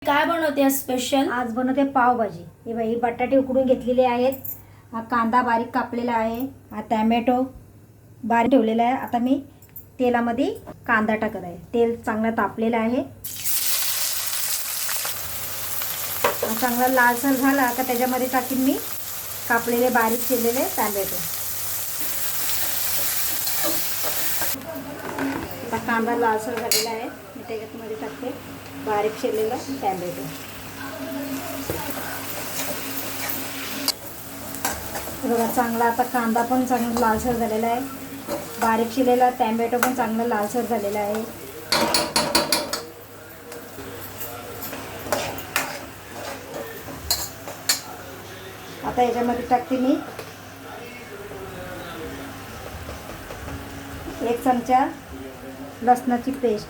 काय बनवते स्पेशल? आज बनवते पावभाजी। हे बाई बटाटे उकडून घेतलेले आहेत, हा कांदा बारीक कापलेला आहे, हा टोमॅटो बारीक ठेवलेला आहे। आता मी तेलामध्ये कांदा टाकत आहे। तेल चांगलं तापलेलं आहे। चांगला लालसर झाला का त्याच्यामध्ये टाकीन मी कापलेले बारीक चिरलेले टोमॅटो। आता कांदा लालसर झालेला आहे, मी त्याच्यामध्ये टाकते बारीक चिरलेला टोमॅटो। बघा चांगला आता कांदा पण चांगला लालसर झालेला आहे, बारीक चिरलेला टोमॅटो पण चांगला लालसर झालेला आहे। आता याच्यामध्ये टाकते मी 1 चमचा लसणाची पेस्ट,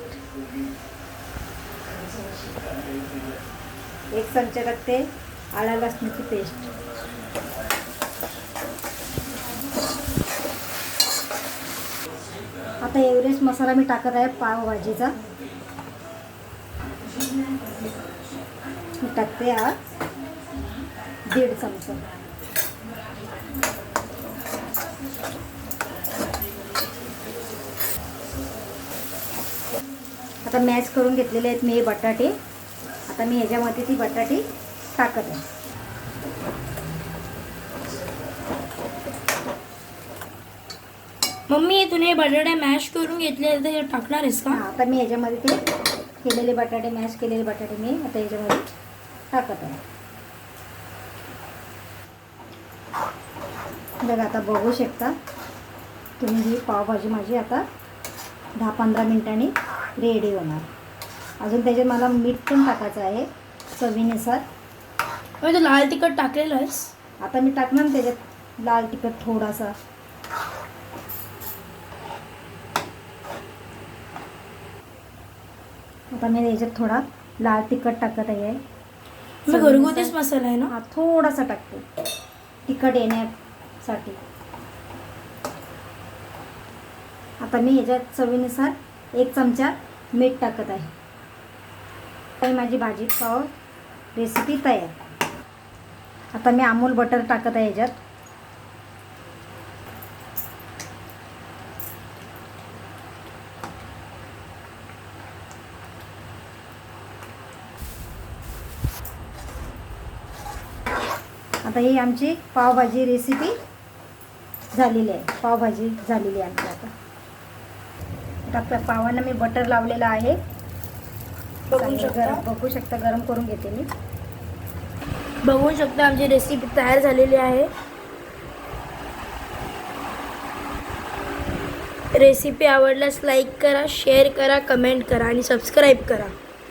1 चमचा टाकते आला लसणाची पेस्ट। आता एव्हरेस्ट मसाला मी टाकत आहे पावभाजीचा, मी टाकते हा 1.5 चमचा। आता मॅश करून घेतलेले आहेत मी हे बटाटे, आता मी ह्याच्यामध्ये ती बटाटे टाकत आहे। मम्मी तुने बटाटे मॅश करून घेतले ते टाकणार आहेस का? आता मी ह्याच्यामध्ये ते केलेले बटाटे, मॅश केलेले बटाटे मी आता ह्याच्यामध्ये टाकत आहे। बघा आता बघू शकता तुम्ही, ही पावभाजी माझी आता 10-15 मिनिटांनी रेडी होणार। अजून त्याच्यात मला मीठ पण टाकायचं आहे चवीनुसार। तू लाल तिखट टाकलेलं आहेस? आता मी टाकणार ना त्याच्यात लाल तिखट थोडासा। आता मी याच्यात थोडा लाल तिखट टाकत आहे। घरगुतीच मसाला आहे ना? हा थोडासा टाकते तिखट येण्यासाठी। आता मी याच्यात चवीनुसार 1 चमचा मीठ टाकत आहे। माझी भाजी पाव रेसिपी तयार। आता मी अमूल बटर टाकत आहे याच्यात। आता ही आमची पावभाजी रेसिपी झालेली आहे, पावभाजी झालेली आहे आमची। आता पावांना मी बटर लावलेलं आहे, बघू शकता गरम करून घेते मी। बघू शकता आमची रेसिपी तयार झालेली आहे। रेसिपी आवडल्यास लाईक करा, शेअर करा, कमेंट करा आणि सबस्क्राईब करा।